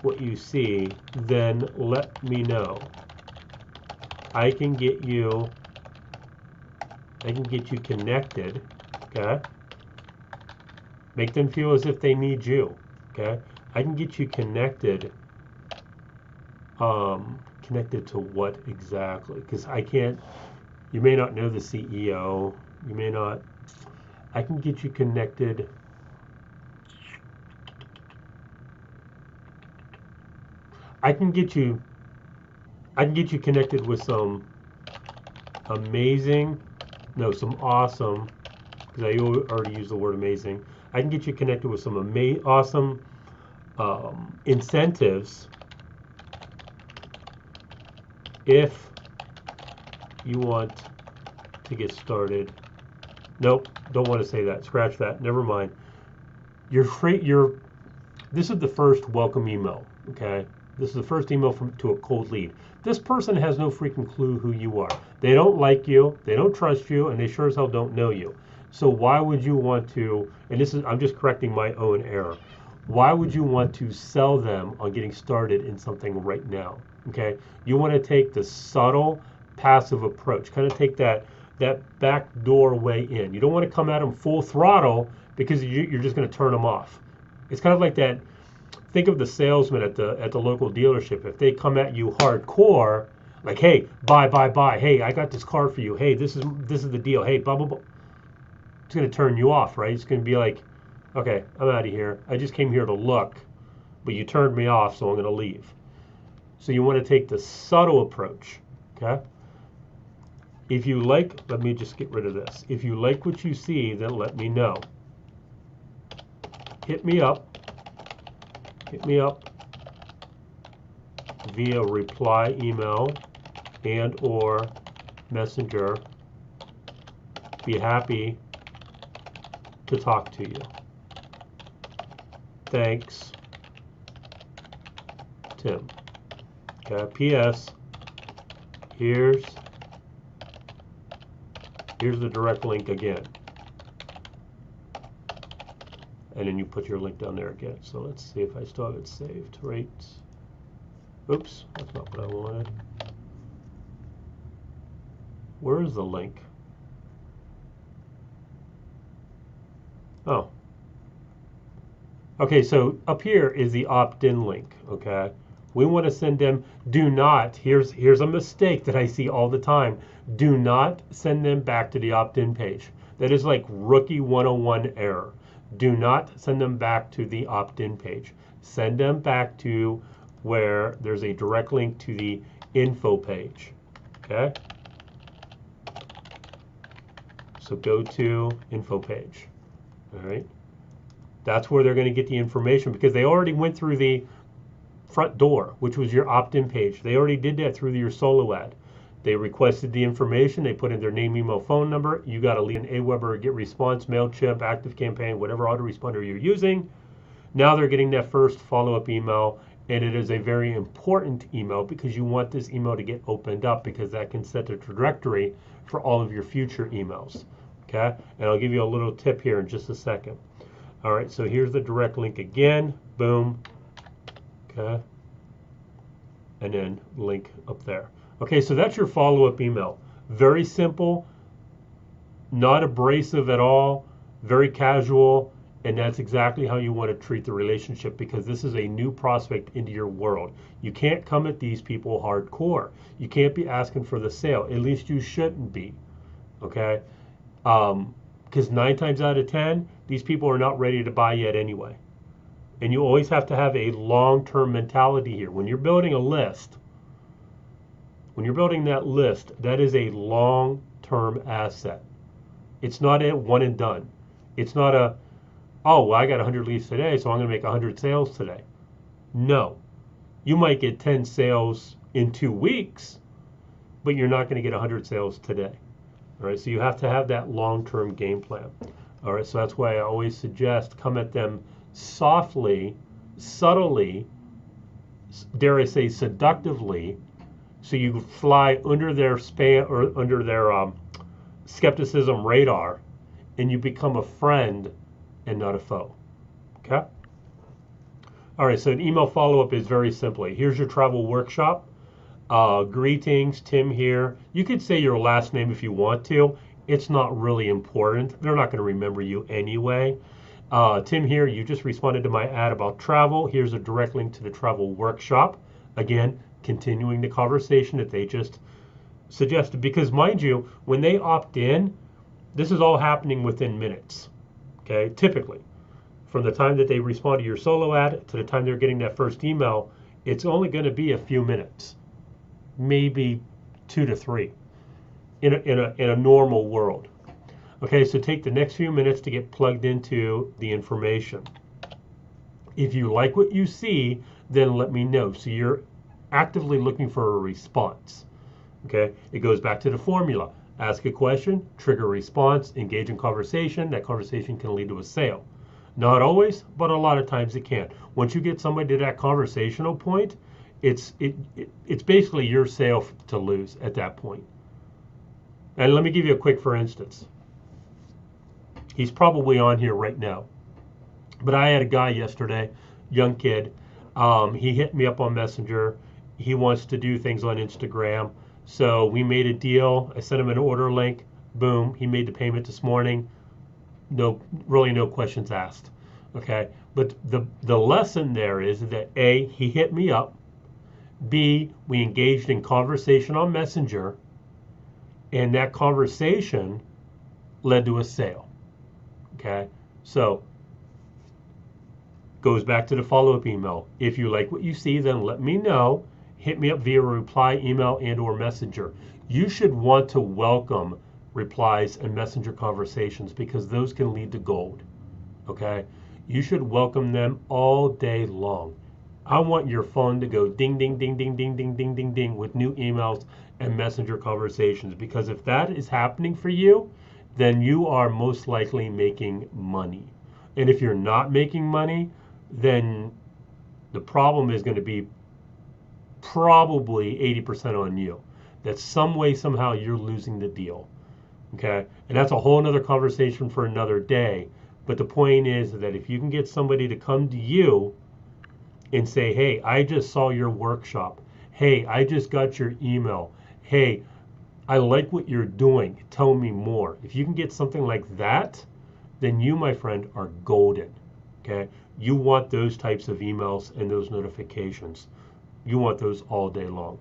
what you see, then let me know. I can get you connected, okay? Make them feel as if they need you, okay? I can get you connected. Connected to what exactly? Because I can't, you may not know the CEO, you may not, I can get you connected. I can get you connected with some awesome, because I already used the word amazing. I can get you connected with some awesome incentives if you want to get started. Nope, don't want to say that. Scratch that. Never mind. This is the first welcome email, okay? This is the first email to a cold lead. This person has no freaking clue who you are. They don't like you, they don't trust you, and they sure as hell don't know you. So why would you want to, and I'm just correcting my own error. Why would you want to sell them on getting started in something right now? Okay? You want to take the subtle, passive approach. Kind of take that back door way in. You don't want to come at them full throttle because you're just going to turn them off. It's kind of like that. Think of the salesman at the local dealership. If they come at you hardcore, like, hey, buy. Hey, I got this car for you. Hey, this is the deal. Hey, blah blah blah. It's going to turn you off, right? It's going to be like, okay, I'm out of here. I just came here to look, but you turned me off, so I'm going to leave. So you want to take the subtle approach, okay? If you like, let me just get rid of this. If you like what you see, then let me know. Hit me up via reply email and or messenger. Be happy to talk to you. Thanks, Tim. Okay, P.S. Here's the direct link again. And then you put your link down there again. So let's see if I still have it saved, right? Oops, that's not what I wanted. Where is the link? Oh. Okay, so up here is the opt-in link, okay? We want to send them, do not, here's a mistake that I see all the time. Do not send them back to the opt-in page. That is like rookie 101 error. Do not send them back to the opt-in page. Send them back to where there's a direct link to the info page, okay? So go to info page, all right? That's where they're going to get the information because they already went through the front door, which was your opt-in page. They already did that through your solo ad. They requested the information. They put in their name, email, phone number. You got to leave an Aweber, GetResponse, MailChimp, ActiveCampaign, whatever autoresponder you're using. Now they're getting that first follow-up email, and it is a very important email because you want this email to get opened up because that can set the trajectory for all of your future emails. Okay? And I'll give you a little tip here in just a second. All right, so here's the direct link again. Boom. Okay. And then link up there. Okay, so that's your follow-up email. Very simple, not abrasive at all, very casual, and that's exactly how you want to treat the relationship because this is a new prospect into your world. You can't come at these people hardcore. You can't be asking for the sale. At least you shouldn't be. Okay? Because 9 times out of 10, these people are not ready to buy yet anyway. And you always have to have a long-term mentality here. When you're building a list, when you're building that list, that is a long-term asset. It's not a one and done. It's not a, oh, well, I got 100 leads today, so I'm going to make 100 sales today. No. You might get 10 sales in 2 weeks, but you're not going to get 100 sales today. All right, so you have to have that long-term game plan. All right, so that's why I always suggest come at them softly, subtly, dare I say seductively, so you fly under their span or under their skepticism radar, and you become a friend and not a foe. Okay? All right, so an email follow-up is very simply, here's your travel workshop. Greetings, Tim here. You could say your last name if you want to. It's not really important. They're not going to remember you anyway. Tim here, you just responded to my ad about travel. Here's a direct link to the travel workshop. Again, continuing the conversation that they just suggested. Because mind you, when they opt in, this is all happening within minutes. Okay, typically. From the time that they respond to your solo ad to the time they're getting that first email, it's only going to be a few minutes. Maybe 2 to 3 in a normal world. Okay, so take the next few minutes to get plugged into the information. If you like what you see, then let me know. So you're actively looking for a response. Okay, it goes back to the formula. Ask a question, trigger a response, engage in conversation. That conversation can lead to a sale. Not always, but a lot of times it can. Once you get somebody to that conversational point, it's basically your sale to lose at that point. And let me give you a quick for instance. He's probably on here right now. But I had a guy yesterday, young kid. He hit me up on Messenger. He wants to do things on Instagram. So we made a deal. I sent him an order link. Boom. He made the payment this morning. Really no questions asked. Okay. But the lesson there is that A, he hit me up. B, we engaged in conversation on Messenger. And that conversation led to a sale. Okay. So goes back to the follow-up email. If you like what you see, then let me know. Hit me up via reply, email, and or messenger. You should want to welcome replies and messenger conversations because those can lead to gold. Okay? You should welcome them all day long. I want your phone to go ding, ding, ding, ding, ding, ding, ding, ding, ding with new emails and messenger conversations because if that is happening for you, then you are most likely making money. And if you're not making money, then the problem is going to be probably 80% on you. That some way, somehow you're losing the deal. Okay? And that's a whole nother conversation for another day. But the point is that if you can get somebody to come to you and say, hey, I just saw your workshop. Hey, I just got your email. Hey, I like what you're doing. Tell me more. If you can get something like that, then you, my friend, are golden. Okay? You want those types of emails and those notifications. You want those all day long.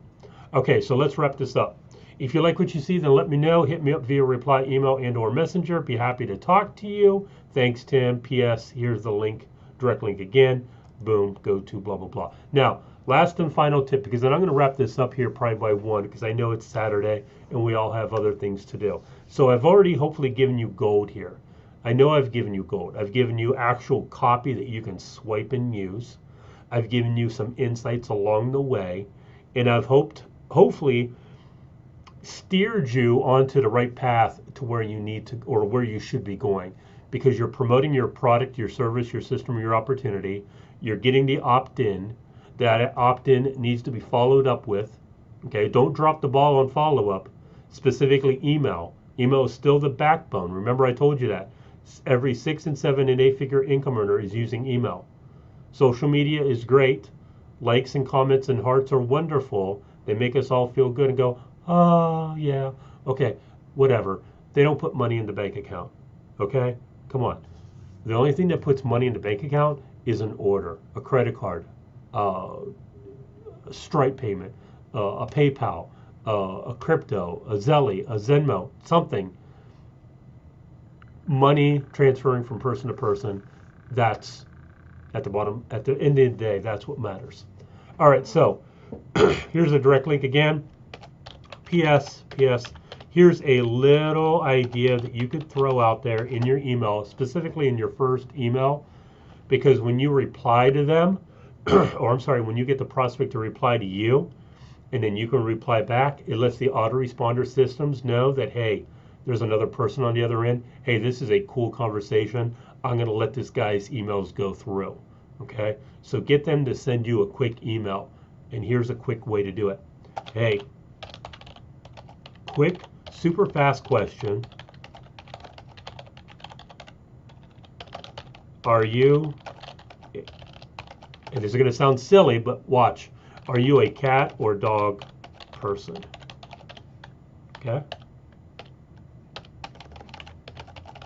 Okay, so let's wrap this up. If you like what you see, then let me know. Hit me up via reply, email, and or messenger. Be happy to talk to you. Thanks, Tim. P.S. Here's the link, direct link again. Boom, go to blah, blah, blah. Now, last and final tip, because then I'm going to wrap this up here probably by 1, because I know it's Saturday and we all have other things to do. So I've already hopefully given you gold here. I know I've given you gold. I've given you actual copy that you can swipe and use. I've given you some insights along the way, and I've hopefully steered you onto the right path to where you need to or where you should be going because you're promoting your product, your service, your system, your opportunity. You're getting the opt-in. That opt-in needs to be followed up with. Okay, don't drop the ball on follow-up, specifically email. Email is still the backbone. Remember I told you that. Every 6 and 7 and 8 figure income earner is using email. Social media is great. Likes and comments and hearts are wonderful, They make us all feel good and go, oh, yeah, okay, whatever. They don't put money in the bank account. Okay? Come on. The only thing that puts money in the bank account is an order, a credit card, uh, a Stripe payment, a PayPal, a crypto, a Zelly, a Venmo, something. Money transferring from person to person. That's at the bottom. At the end of the day, that's what matters. All right. So here's a direct link again. P.S. Here's a little idea that you could throw out there in your email, specifically in your first email, because when you reply to them, or I'm sorry, when you get the prospect to reply to you, and then you can reply back, it lets the autoresponder systems know that, hey, there's another person on the other end. Hey, this is a cool conversation. I'm going to let this guy's emails go through. Okay? So get them to send you a quick email. And here's a quick way to do it. Hey, quick, super fast question. Are you, and this is going to sound silly, but watch. Are you a cat or dog person? Okay?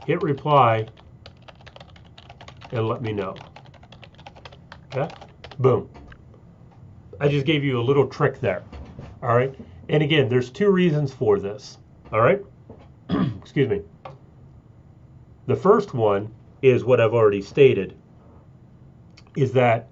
Hit reply and let me know. Okay? Boom. I just gave you a little trick there. All right? And again, there's two reasons for this. All right? Excuse me. The first one is what I've already stated, is that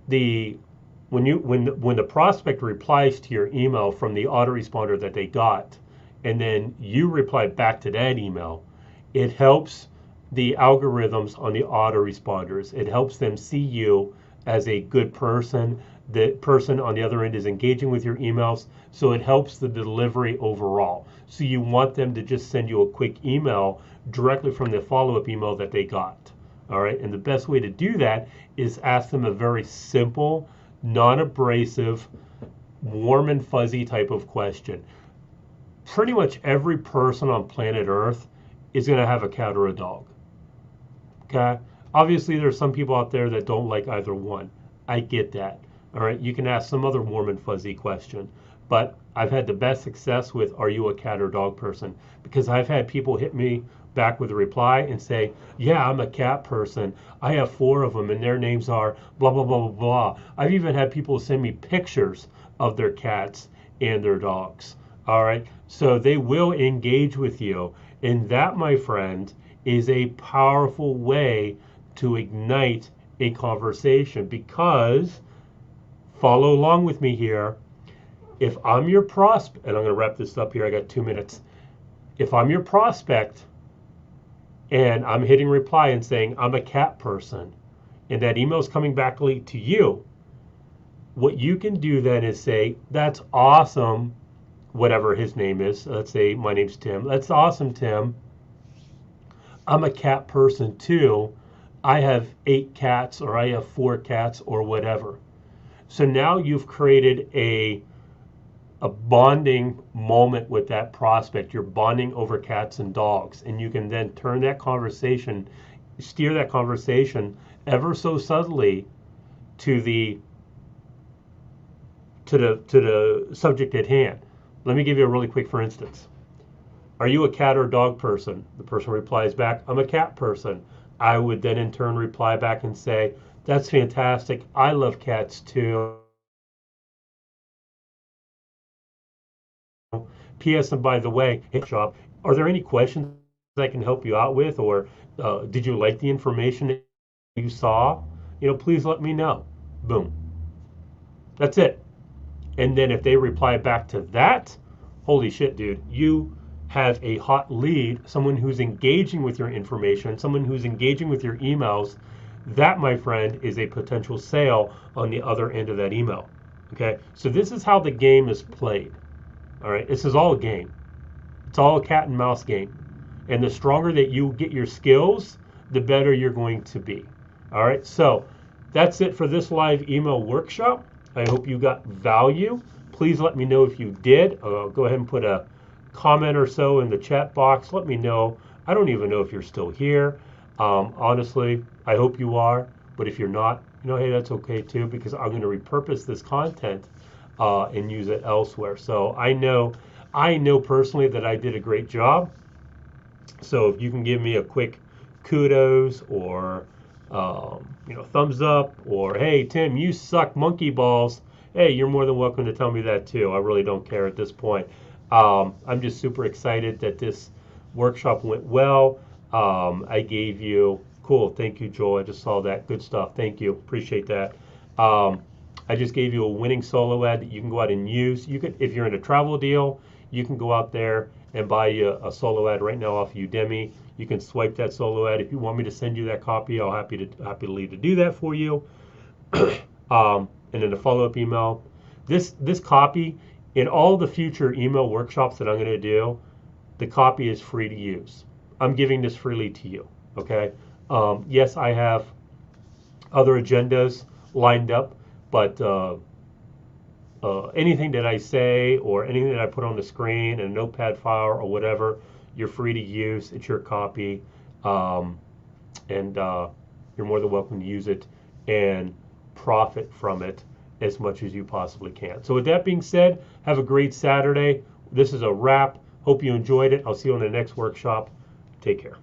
when the prospect replies to your email from the autoresponder that they got, and then you reply back to that email, it helps the algorithms on the autoresponders. It helps them see you as a good person. The person on the other end is engaging with your emails, so it helps the delivery overall. So you want them to just send you a quick email directly from the follow-up email that they got. All right, and the best way to do that is ask them a very simple, non-abrasive, warm and fuzzy type of question. Pretty much every person on planet Earth is going to have a cat or a dog. Okay? Obviously, there's some people out there that don't like either one. I get that. All right, you can ask some other warm and fuzzy question. But I've had the best success with, are you a cat or dog person? Because I've had people hit me back with a reply and say, yeah, I'm a cat person. I have 4 of them and their names are blah, blah, blah, blah, blah. I've even had people send me pictures of their cats and their dogs. All right, so they will engage with you. And that, my friend, is a powerful way to ignite a conversation, because, follow along with me here, if I'm your prospect, and I'm going to wrap this up here, I got 2 minutes. If I'm your prospect and I'm hitting reply and saying I'm a cat person, and that email's coming back to you, what you can do then is say, that's awesome, whatever his name is. Let's say my name's Tim. That's awesome, Tim. I'm a cat person too. I have 8 cats, or I have 4 cats, or whatever. So now you've created a bonding moment with that prospect. You're bonding over cats and dogs, and you can then turn that conversation, steer that conversation ever so subtly to the subject at hand. Let me give you a really quick for instance. Are you a cat or dog person? The person replies back, I'm a cat person. I would then in turn reply back and say, that's fantastic. I love cats too. P.S. And by the way, hey, shop, are there any questions I can help you out with? Or did you like the information that you saw? Please let me know. Boom. That's it. And then if they reply back to that, holy shit, dude, you have a hot lead, someone who's engaging with your information, someone who's engaging with your emails. That, my friend, is a potential sale on the other end of that email. Okay, so this is how the game is played. All right, this is all a game. It's all a cat and mouse game. And the stronger that you get your skills, the better you're going to be. All right, so that's it for this live email workshop. I hope you got value. Please let me know if you did. Go ahead and put a comment or so in the chat box. Let me know. I don't even know if you're still here. Honestly, I hope you are. But if you're not, hey, that's okay too, because I'm going to repurpose this content and use it elsewhere. So I know personally that I did a great job. So if you can give me a quick kudos or thumbs up, or hey Tim, you suck monkey balls. Hey, you're more than welcome to tell me that too. I really don't care at this point. I'm just super excited that this workshop went well. I gave you cool. Thank you, Joel. I just saw that. Good stuff. Thank you. Appreciate that. Um, I just gave you a winning solo ad that you can go out and use. You could, if you're in a travel deal, you can go out there and buy you a solo ad right now off Udemy. You can swipe that solo ad. If you want me to send you that copy, I'll happily to do that for you. And then a follow-up email. This copy in all the future email workshops that I'm going to do, the copy is free to use. I'm giving this freely to you. Okay. Yes, I have other agendas lined up, but anything that I say or anything that I put on the screen in a notepad file or whatever, you're free to use. It's your copy, and you're more than welcome to use it and profit from it as much as you possibly can. So with that being said, have a great Saturday. This is a wrap. Hope you enjoyed it. I'll see you on the next workshop. Take care.